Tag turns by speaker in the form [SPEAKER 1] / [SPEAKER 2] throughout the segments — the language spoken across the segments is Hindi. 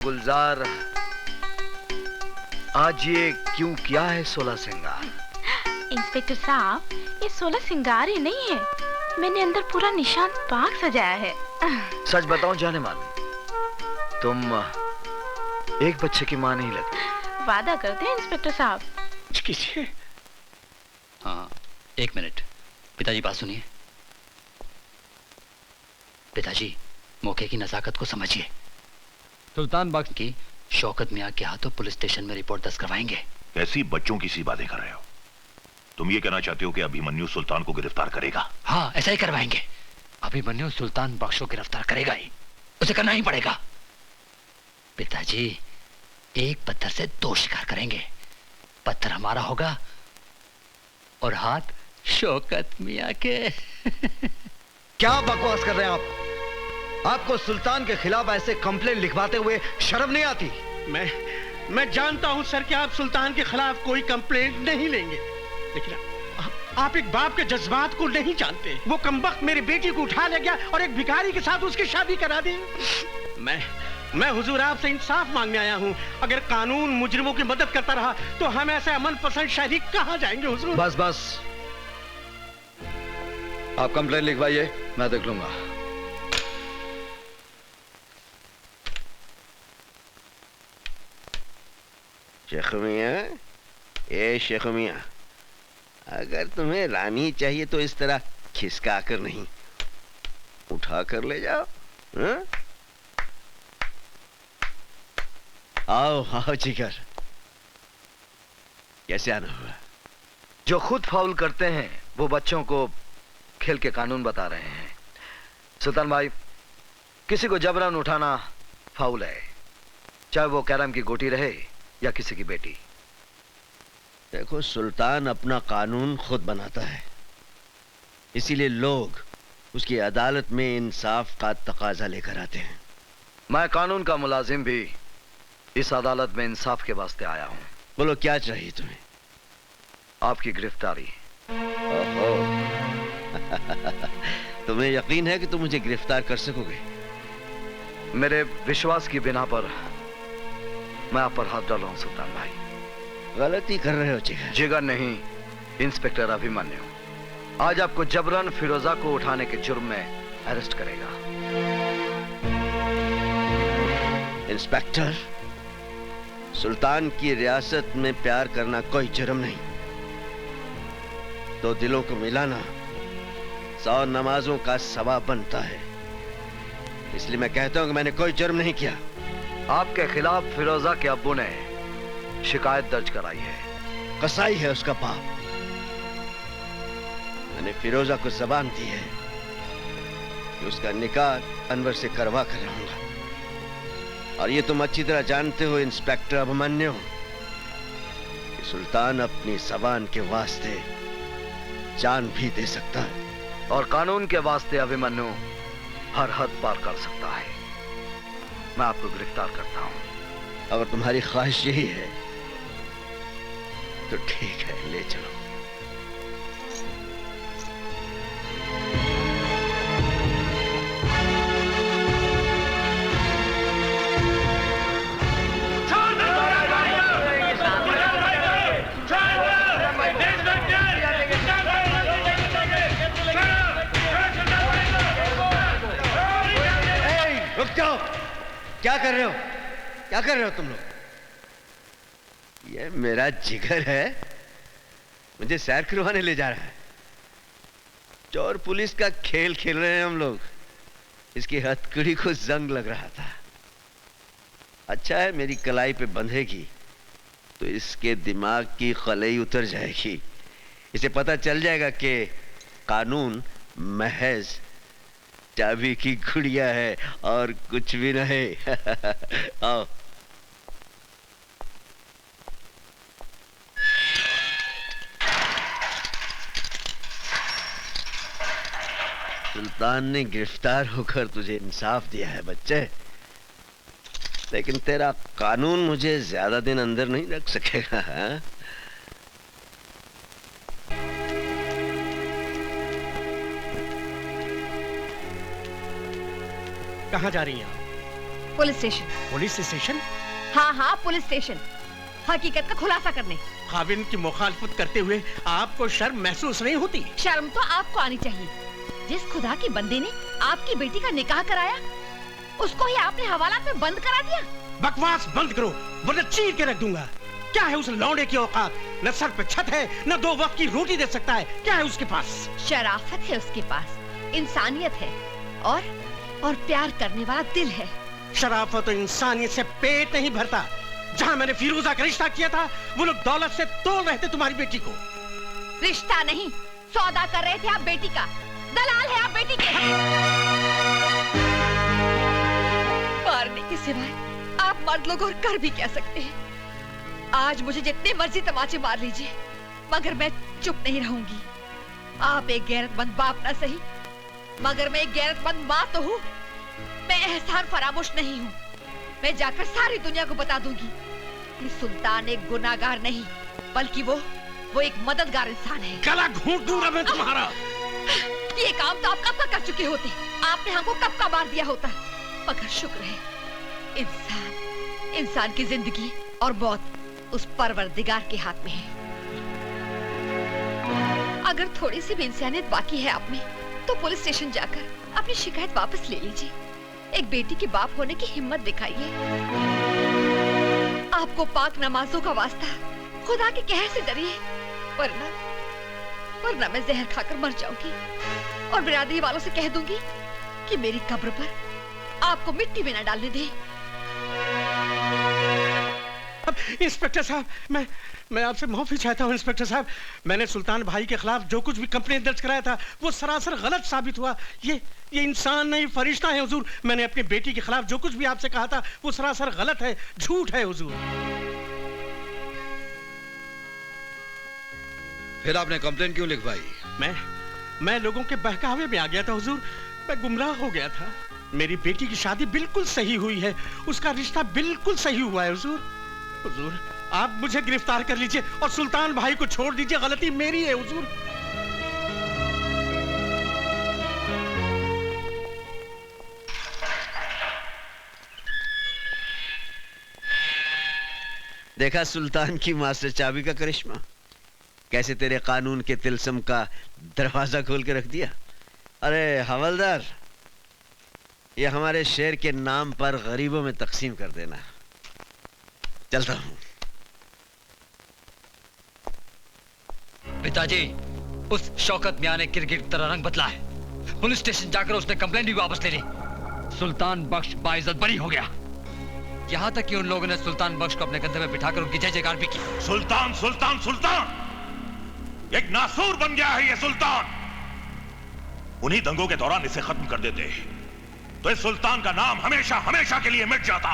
[SPEAKER 1] गुलजार, आज ये क्यों किया है 16 श्रृंगार?
[SPEAKER 2] इंस्पेक्टर साहब, ये 16 श्रृंगार ही नहीं है, मैंने अंदर पूरा निशांत बाग सजाया है।
[SPEAKER 1] सच बताऊं जाने मान, तुम एक बच्चे की मां नहीं लगती।
[SPEAKER 2] वादा करते हैं इंस्पेक्टर साहब।
[SPEAKER 3] कीजिए।
[SPEAKER 4] हाँ, एक मिनट। पिताजी बात सुनिए। पिताजी, मौके की नजाकत को समझिए। सुल्तान बख्श की शौकत मियां के हाथों पुलिस स्टेशन में रिपोर्ट दर्ज करवाएंगे।
[SPEAKER 5] कैसी बच्चों की सी बातें कर रहे हो? तुम ये कहना चाहते हो कि अभिमन्यु सुल्तान को गिरफ्तार करेगा?
[SPEAKER 4] हाँ, ऐसा ही करवाएंगे। अभिमन्यु सुल्तान बख्श को गिरफ्तार करेगा ही, उसे करना ही पड़ेगा। पिताजी, एक पत्थर से 2 शिकार करेंगे। पत्थर हमारा होगा और हाथ शौकत मियां के।
[SPEAKER 1] क्या बकवास कर रहे हैं आप? आपको सुल्तान के खिलाफ ऐसे कंप्लेंट लिखवाते हुए शर्म नहीं आती?
[SPEAKER 3] मैं जानता हूं सर कि आप सुल्तान के खिलाफ कोई कंप्लेंट नहीं लेंगे, लेकिन आप एक बाप के जज्बात को नहीं जानते। वो कमबख्त मेरी बेटी को उठा ले गया और एक भिखारी के साथ उसकी शादी करा दी। मैं हुजूर आपसे इंसाफ मांगने आया हूं। अगर कानून मुजरिमों की मदद करता रहा तो हम ऐसे अमन पसंद शहरी कहां जाएंगे हुजूर?
[SPEAKER 1] बस बस, आप कंप्लेंट लिखवाइए, मैं देख लूंगा।
[SPEAKER 6] शेख मियां, ए शेख मियां, अगर तुम्हें रानी चाहिए तो इस तरह खिसका कर नहीं, उठा कर ले जाओ। हा? आओ आओ जिगर, कैसे आना हुआ?
[SPEAKER 1] जो खुद फाउल करते हैं वो बच्चों को खेल के कानून बता रहे हैं। सुल्तान भाई, किसी को जबरन उठाना फाउल है, चाहे वो कैरम की गोटी रहे या किसी की बेटी।
[SPEAKER 6] देखो, सुल्तान अपना कानून खुद बनाता है, इसीलिए लोग उसकी अदालत में इंसाफ का तकाजा लेकर आते हैं।
[SPEAKER 1] मैं कानून का मुलाजिम भी इस अदालत में इंसाफ के वास्ते आया हूं।
[SPEAKER 6] बोलो, क्या चाहिए तुम्हें?
[SPEAKER 1] आपकी गिरफ्तारी।
[SPEAKER 6] ओहो। तुम्हें यकीन है कि तुम मुझे गिरफ्तार कर सकोगे?
[SPEAKER 1] मेरे विश्वास की बिना पर मैं आप पर हाथ डाल रहा हूं सुल्तान भाई।
[SPEAKER 6] गलती कर रहे हो जिगर।
[SPEAKER 1] जिगर नहीं, इंस्पेक्टर अभिमन्यु आज आपको जबरन फिरोजा को उठाने के जुर्म में अरेस्ट करेगा।
[SPEAKER 6] इंस्पेक्टर, सुल्तान की रियासत में प्यार करना कोई जुर्म नहीं। 2 दिलों को मिलाना 100 नमाजों का सवाब बनता है। इसलिए मैं कहता हूं कि मैंने कोई जुर्म नहीं किया।
[SPEAKER 1] आपके खिलाफ फिरोजा के अब्बू ने शिकायत दर्ज कराई है।
[SPEAKER 6] कसाई है उसका बाप। मैंने फिरोजा को जबान दी है कि उसका निकाह अनवर से करवा कर रहूंगा। और ये तुम अच्छी तरह जानते हो इंस्पेक्टर अभिमन्यु कि सुल्तान अपनी जबान के वास्ते जान भी दे सकता है,
[SPEAKER 1] और कानून के वास्ते अभिमन्यु हर हद पार कर सकता है। मैं आपको गिरफ्तार करता हूं।
[SPEAKER 6] अगर तुम्हारी ख्वाहिश यही है तो ठीक है, ले चलो। रुक जाओ, क्या कर रहे हो? क्या कर रहे हो तुम लोग? ये मेरा जिगर है, मुझे सैर करवाने ले जा रहा है। चोर पुलिस का खेल खेल रहे हैं हम लोग। इसकी हथकड़ी को जंग लग रहा था। अच्छा है, मेरी कलाई पे बंधेगी तो इसके दिमाग की खलई उतर जाएगी। इसे पता चल जाएगा कि कानून महज चाबी की गुड़िया है और कुछ भी नहीं। आओ। सुल्तान ने गिरफ्तार होकर तुझे इंसाफ दिया है बच्चे, लेकिन तेरा कानून मुझे ज्यादा दिन अंदर नहीं रख सकेगा। हाँ?
[SPEAKER 3] कहां जा रही हैं आप?
[SPEAKER 7] Police station.
[SPEAKER 3] Police station?
[SPEAKER 7] हाँ हाँ, पुलिस स्टेशन, हकीकत का खुलासा करने।
[SPEAKER 3] खाविन की मुखालफत करते हुए आपको शर्म महसूस नहीं होती?
[SPEAKER 7] शर्म तो आपको आनी चाहिए। जिस खुदा की बंदे ने आपकी बेटी का निकाह कराया, उसको ही आपने हवालात में बंद करा दिया।
[SPEAKER 3] बकवास बंद करो वरना चीर के रख दूंगा। क्या है उस लौंडे की औकात? न सर पे छत है, न 2 वक्त की रोटी दे सकता है। क्या है उसके पास?
[SPEAKER 7] शराफत है उसके पास, इंसानियत है और प्यार करने वाला दिल है।
[SPEAKER 3] शराफत और इंसानियत से पेट नहीं भरता। जहाँ मैंने फिरोजा का रिश्ता किया था, वो लोग दौलत से तोड़ रहे थे तुम्हारी बेटी को।
[SPEAKER 7] रिश्ता नहीं, सौदा कर रहे थे आप बेटी का। दलाल है आप बेटी के। मारने के सिवाय आप मर्द लोग और कर भी क्या सकते हैं? आज मुझे जितने मर्जी तमाचे मार लीजिए, मगर मैं चुप नहीं रहूंगी। आप एक गैरतमंद बाप ना सही, मगर मैं एक गैरतमंद माँ तो हूँ। मैं एहसान फरामोश नहीं हूँ। मैं जाकर सारी दुनिया को बता दूंगी कि सुल्तान एक गुनाहगार नहीं, बल्कि वो एक मददगार इंसान है।
[SPEAKER 3] गला घूंट दूंगा मैं तुम्हारा।
[SPEAKER 7] ये काम तो आप कब का कर चुके होते। आपने हमको कब का मार दिया होता। मगर शुक्र है, इंसान की जिंदगी और मौत उस परवरदिगार के हाथ में है। अगर थोड़ी सी भी इंसानियत बाकी है आप में, तो पुलिस स्टेशन जाकर अपनी शिकायत वापस ले लीजिए। एक बेटी के बाप होने की हिम्मत दिखाइए। आपको पाक नमाजों का वास्ता, खुदा के कहर से डरिए, वरना मैं जहर खाकर मर जाऊंगी और बिरादरी वालों से कह दूंगी कि मेरी कब्र पर आपको मिट्टी में न डालने दें।
[SPEAKER 3] इंस्पेक्टर साहब, मैं आपसे माफी चाहता हूँ। इंस्पेक्टर साहब, मैंने सुल्तान भाई के खिलाफ जो कुछ भी कंप्लेंट दर्ज कराया था, वो सरासर गलत साबित हुआ। ये इंसान नहीं, फरिश्ता है हुजूर। मैंने अपनी बेटी के खिलाफ जो कुछ भी आपसे कहा था, वो सरासर गलत है, झूठ है हुजूर।
[SPEAKER 1] फिर आपने कंप्लेंट क्यों लिखवाई?
[SPEAKER 3] मैं लोगों के बहकावे में आ गया था हुजूर। मैं गुमराह हो गया था। मेरी बेटी की शादी बिल्कुल सही हुई है, उसका रिश्ता बिल्कुल सही हुआ है हुजूर। हुजूर, आप मुझे गिरफ्तार कर लीजिए और सुल्तान भाई को छोड़ दीजिए। गलती मेरी है हुजूर।
[SPEAKER 6] देखा सुल्तान की मास्टर चाबी का करिश्मा, कैसे तेरे कानून के तिलस्म का दरवाजा खोल के रख दिया। अरे हवलदार, ये हमारे शेर के नाम पर गरीबों में तकसीम कर देना। चलता हूं।
[SPEAKER 4] पिताजी, उस शौकत मियां ने क्रिकेट की तरह रंग बदला है। पुलिस स्टेशन जाकर उसने कंप्लेंट भी वापस ले ली। सुल्तान बख्श बाइज्जत बरी हो गया। यहाँ तक कि उन लोगों ने सुल्तान बख्श को अपने कंधे में बिठाकर उनकी जय जयकार भी की।
[SPEAKER 5] सुल्तान सुल्तान सुल्तान, एक नासूर बन गया है ये सुल्तान। उन्हीं दंगों के दौरान इसे खत्म कर देते तो इस सुल्तान का नाम हमेशा हमेशा के लिए मिट जाता।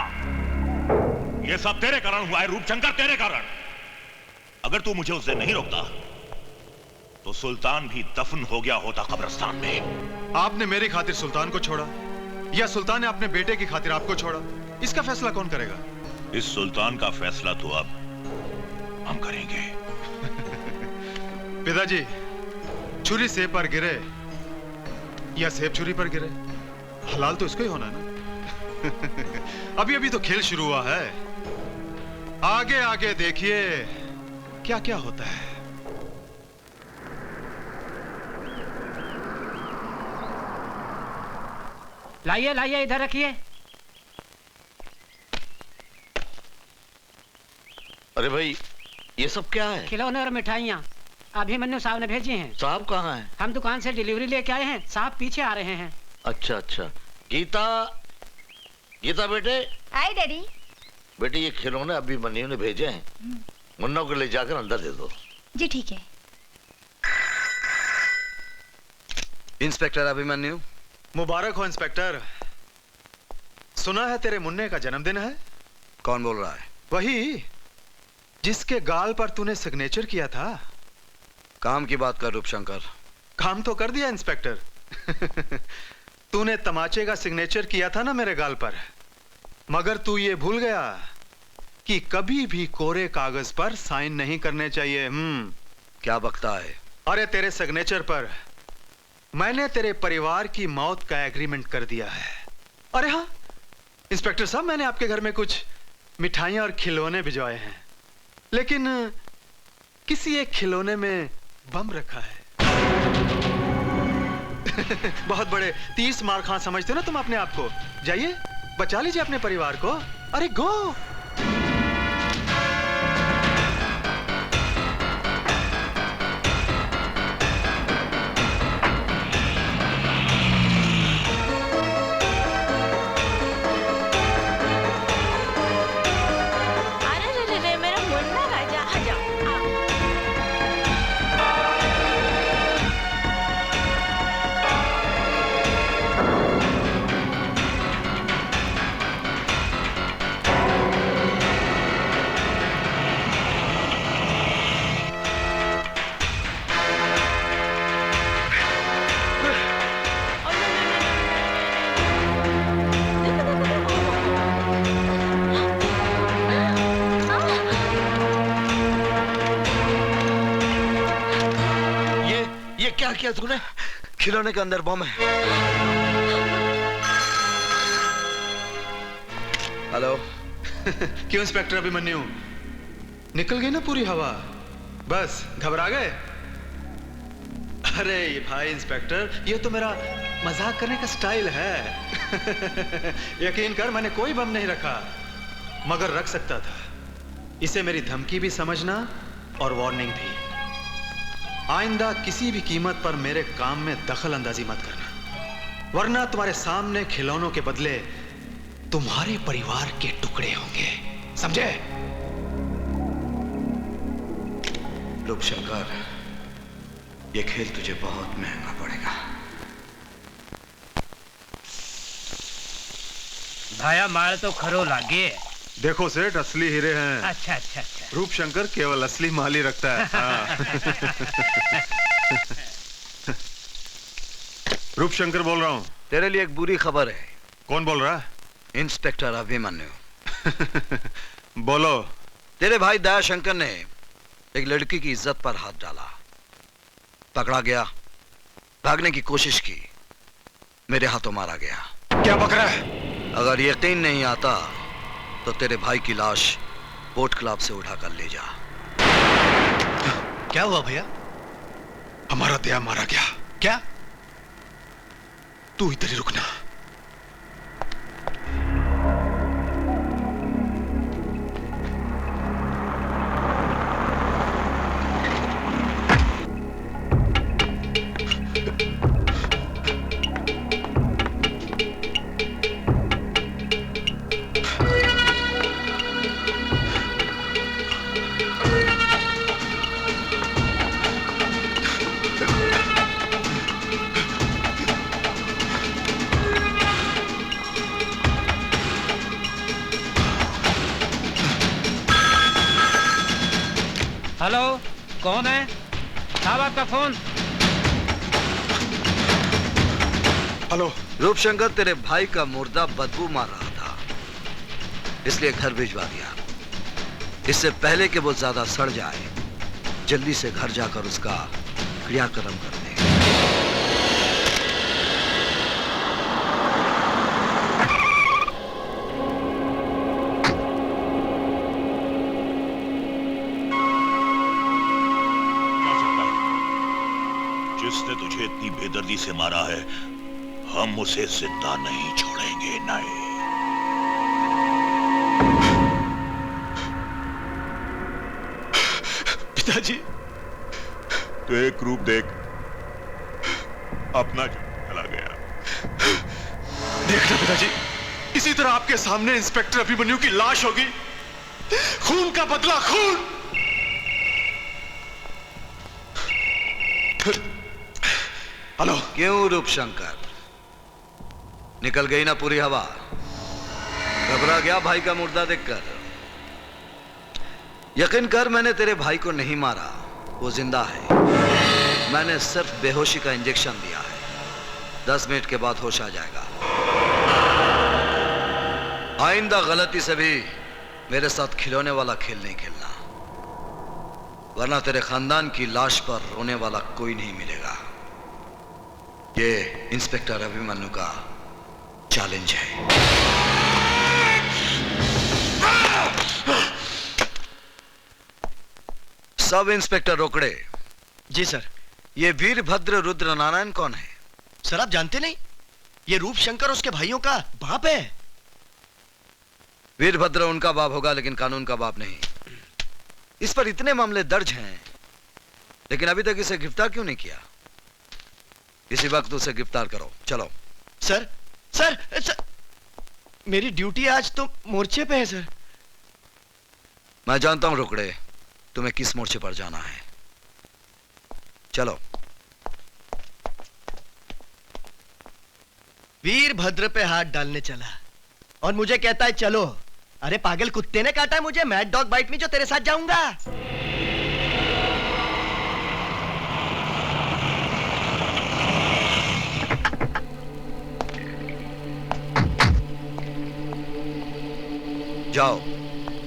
[SPEAKER 5] ये सब तेरे कारण हुआ है रूपशंकर, तेरे कारण। अगर तू मुझे उससे नहीं रोकता तो सुल्तान भी दफन हो गया होता कब्रिस्तान में।
[SPEAKER 8] आपने मेरी खातिर सुल्तान को छोड़ा या सुल्तान ने अपने बेटे की खातिर आपको छोड़ा, इसका फैसला कौन करेगा?
[SPEAKER 5] इस सुल्तान का फैसला तो अब हम करेंगे।
[SPEAKER 8] पिताजी, छुरी सेब पर गिरे या सेब छुरी पर गिरे, हलाल तो इसको ही होना है ना। अभी अभी तो खेल शुरू हुआ है, आगे आगे देखिए क्या क्या होता है।
[SPEAKER 9] लाइए लाइए, इधर रखिए।
[SPEAKER 10] अरे भाई, ये सब क्या है?
[SPEAKER 9] खिलौने और मिठाइयाँ अभिमन्यु साहब ने भेजी हैं।
[SPEAKER 10] साहब कहाँ हैं?
[SPEAKER 9] हम दुकान से डिलीवरी लेके आए हैं, साहब पीछे आ रहे हैं।
[SPEAKER 10] अच्छा अच्छा। गीता, गीता बेटे।
[SPEAKER 7] हाय डैडी।
[SPEAKER 10] बेटे, ये खिलौने अभिमन्यु ने भेजे हैं, मुन्ना को ले जाकर अंदर दे दो।
[SPEAKER 7] जी ठीक है।
[SPEAKER 1] इंस्पेक्टर अभिमन्यु।
[SPEAKER 8] मुबारक हो इंस्पेक्टर। सुना है तेरे मुन्ने का जन्मदिन है।
[SPEAKER 1] कौन बोल रहा है?
[SPEAKER 8] वही जिसके गाल पर तूने सिग्नेचर किया था।
[SPEAKER 1] काम की बात कर रूपशंकर।
[SPEAKER 8] काम तो कर दिया इंस्पेक्टर। तूने तमाचे का सिग्नेचर किया था ना मेरे गाल पर, मगर तू ये भूल गया कि कभी भी कोरे कागज पर साइन नहीं करने चाहिए।
[SPEAKER 1] क्या बकता है?
[SPEAKER 8] अरे तेरे सिग्नेचर पर मैंने तेरे परिवार की मौत का एग्रीमेंट कर दिया है। अरे हाँ, इंस्पेक्टर साहब, मैंने आपके घर में कुछ मिठाइयां और खिलौने भिजवाए हैं, लेकिन किसी एक खिलौने में बम रखा है। बहुत बड़े 30 मार खां समझते हो ना तुम अपने आप को। जाइए, बचा लीजिए अपने परिवार को। अरे गो।
[SPEAKER 1] क्या किया तूने? खिलौने के अंदर बम है। हेलो।
[SPEAKER 8] क्यों इंस्पेक्टर अभिमन्यु, निकल गई ना पूरी हवा? बस घबरा गए? अरे भाई इंस्पेक्टर, ये तो मेरा मजाक करने का स्टाइल है। यकीन कर, मैंने कोई बम नहीं रखा, मगर रख सकता था। इसे मेरी धमकी भी समझना और वार्निंग भी। आइंदा किसी भी कीमत पर मेरे काम में दखल अंदाजी मत करना, वरना तुम्हारे सामने खिलौनों के बदले तुम्हारे परिवार के टुकड़े होंगे, समझे?
[SPEAKER 1] रूपशंकर, ये खेल तुझे बहुत महंगा पड़ेगा।
[SPEAKER 11] भाया मार तो खरो लागे।
[SPEAKER 8] देखो सेठ, असली हीरे हैं।
[SPEAKER 11] अच्छा अच्छा अच्छा।
[SPEAKER 8] रूपशंकर केवल असली माल ही रखता है। हाँ। रूपशंकर बोल रहा हूँ।
[SPEAKER 1] तेरे लिए एक बुरी खबर है।
[SPEAKER 8] कौन बोल रहा है?
[SPEAKER 1] इंस्पेक्टर अभिमन्यु।
[SPEAKER 8] बोलो।
[SPEAKER 1] तेरे भाई दयाशंकर ने एक लड़की की इज्जत पर हाथ डाला, पकड़ा गया, भागने की कोशिश की, मेरे हाथों मारा गया।
[SPEAKER 8] क्या बक रहा है?
[SPEAKER 1] अगर यकीन नहीं आता तो तेरे भाई की लाश बोट क्लब से उठाकर ले जा।
[SPEAKER 8] क्या हुआ भैया? हमारा दया मारा गया। क्या? तू इधर ही रुकना।
[SPEAKER 9] हेलो, कौन है? साहब आपका फोन।
[SPEAKER 8] हेलो।
[SPEAKER 1] रूपशंकर, तेरे भाई का मुर्दा बदबू मार रहा था, इसलिए घर भिजवा दिया। इससे पहले कि वो ज्यादा सड़ जाए, जल्दी से घर जाकर उसका क्रियाक्रम कर दे।
[SPEAKER 5] जिसने तुझे इतनी बेदर्दी से मारा है, हम उसे जिंदा नहीं छोड़ेंगे। नहीं।
[SPEAKER 8] पिताजी,
[SPEAKER 5] तो एक रूप देख, अपना चला गया।
[SPEAKER 8] देखना पिताजी, इसी तरह आपके सामने इंस्पेक्टर अभिमन्यु की लाश होगी। खून का बदला खून। हेलो।
[SPEAKER 1] क्यों रूपशंकर, निकल गई ना पूरी हवा? घबरा गया भाई का मुर्दा देखकर? यकीन कर, मैंने तेरे भाई को नहीं मारा, वो जिंदा है। मैंने सिर्फ बेहोशी का इंजेक्शन दिया है, 10 मिनट के बाद होश आ जाएगा। आइंदा गलती से भी मेरे साथ खिलौने वाला खेल नहीं खेलना, वरना तेरे खानदान की लाश पर रोने वाला कोई नहीं मिलेगा। ये इंस्पेक्टर अभिमन्यु का चैलेंज है। सब इंस्पेक्टर रोकड़े।
[SPEAKER 6] जी सर।
[SPEAKER 1] ये वीरभद्र रुद्र नारायण कौन है?
[SPEAKER 6] सर आप जानते नहीं, ये रूप शंकर उसके भाइयों का बाप है।
[SPEAKER 1] वीरभद्र उनका बाप होगा लेकिन कानून का बाप नहीं। इस पर इतने मामले दर्ज हैं लेकिन अभी तक इसे गिरफ्तार क्यों नहीं किया? इसी वक्त उसे गिरफ्तार करो। चलो।
[SPEAKER 6] सर सर, सर मेरी ड्यूटी आज तो मोर्चे पे है सर।
[SPEAKER 1] मैं जानता हूं रोकड़े तुम्हें किस मोर्चे पर जाना है। चलो।
[SPEAKER 6] वीरभद्र पे हाथ डालने चला और मुझे कहता है चलो। अरे पागल कुत्ते ने काटा है मुझे, मैड डॉग बाइट में, जो तेरे साथ जाऊंगा।
[SPEAKER 1] जाओ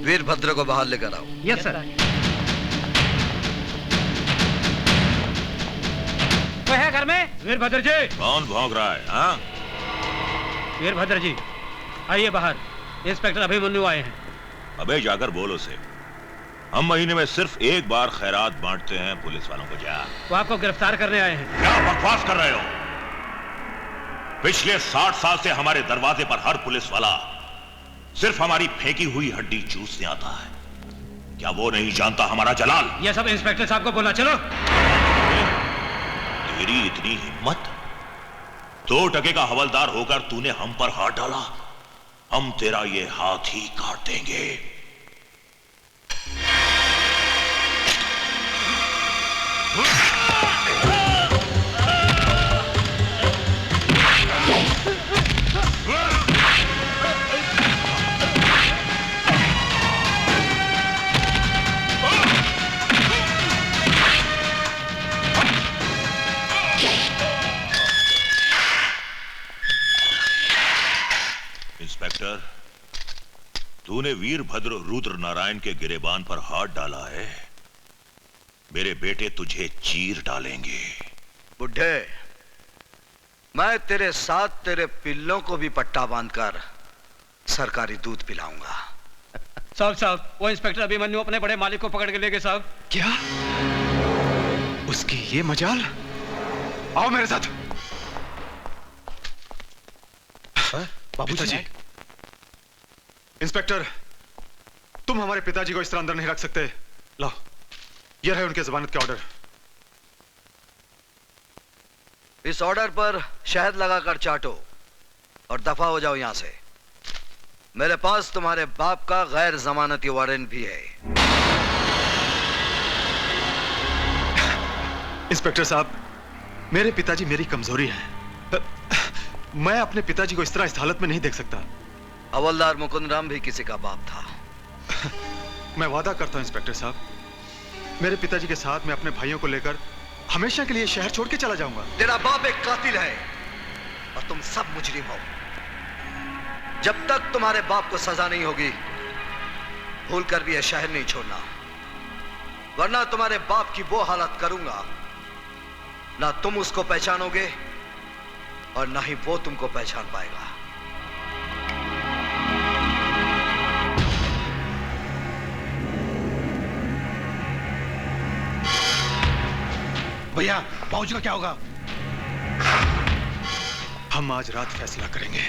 [SPEAKER 1] वीरभद्र को बाहर लेकर आओ।
[SPEAKER 9] Yes sir. कोई है घर में? वीरभद्र जी।
[SPEAKER 5] कौन भौंक रहा है? हाँ?
[SPEAKER 9] वीरभद्र जी आइए बाहर, इंस्पेक्टर अभिमन्यु आए हैं।
[SPEAKER 5] अबे जाकर बोल उसे, हम महीने में सिर्फ एक बार खैरात बांटते हैं पुलिस वालों को। जा।
[SPEAKER 9] वो आपको गिरफ्तार करने आए हैं।
[SPEAKER 5] क्या बकवास कर रहे हो? पिछले 60 साल से हमारे दरवाजे पर हर पुलिस वाला सिर्फ हमारी फेंकी हुई हड्डी चूसने आता है। क्या वो नहीं जानता हमारा जलाल?
[SPEAKER 9] ये सब इंस्पेक्टर साहब को बोला। चलो।
[SPEAKER 5] तेरी इतनी हिम्मत? 2 टके का हवलदार होकर तूने हम पर हाथ डाला? हम तेरा ये हाथ ही काट देंगे। इंस्पेक्टर, तूने वीरभद्र रुद्र नारायण के गिरेबान पर हाथ डाला है। मेरे बेटे तुझे चीर डालेंगे।
[SPEAKER 1] बुढ़े, मैं तेरे साथ तेरे पिल्लों को भी पट्टा बांधकर सरकारी दूध पिलाऊंगा।
[SPEAKER 9] साहब वो इंस्पेक्टर अभिमन्यु अपने बड़े मालिक को पकड़ के ले गए साहब।
[SPEAKER 8] क्या? उसकी ये मजाल? आओ मेरे साथ। पिताजी। इंस्पेक्टर, तुम हमारे पिताजी को इस तरह अंदर नहीं रख सकते। लाओ, ये रहे उनके जमानत के ऑर्डर।
[SPEAKER 1] इस ऑर्डर पर शहद लगाकर चाटो और दफा हो जाओ यहां से। मेरे पास तुम्हारे बाप का गैर जमानती वारंट भी है।
[SPEAKER 8] इंस्पेक्टर साहब, मेरे पिताजी मेरी कमजोरी है। मैं अपने पिताजी को इस तरह इस हालत में नहीं देख सकता।
[SPEAKER 1] हवलदार मुकुंद राम भी किसी का बाप था।
[SPEAKER 8] मैं वादा करता हूं इंस्पेक्टर साहब, मेरे पिताजी के साथ मैं अपने भाइयों को लेकर हमेशा के लिए शहर छोड़ के चला जाऊंगा।
[SPEAKER 1] तेरा बाप एक कातिल है और तुम सब मुजरिम हो। जब तक तुम्हारे बाप को सजा नहीं होगी, भूल कर भी यह शहर नहीं छोड़ना, वरना तुम्हारे बाप की वो हालत करूंगा ना तुम उसको पहचानोगे और ना ही वो तुमको पहचान पाएगा।
[SPEAKER 8] भैया, बाबूजी का क्या होगा? हम आज रात फैसला करेंगे।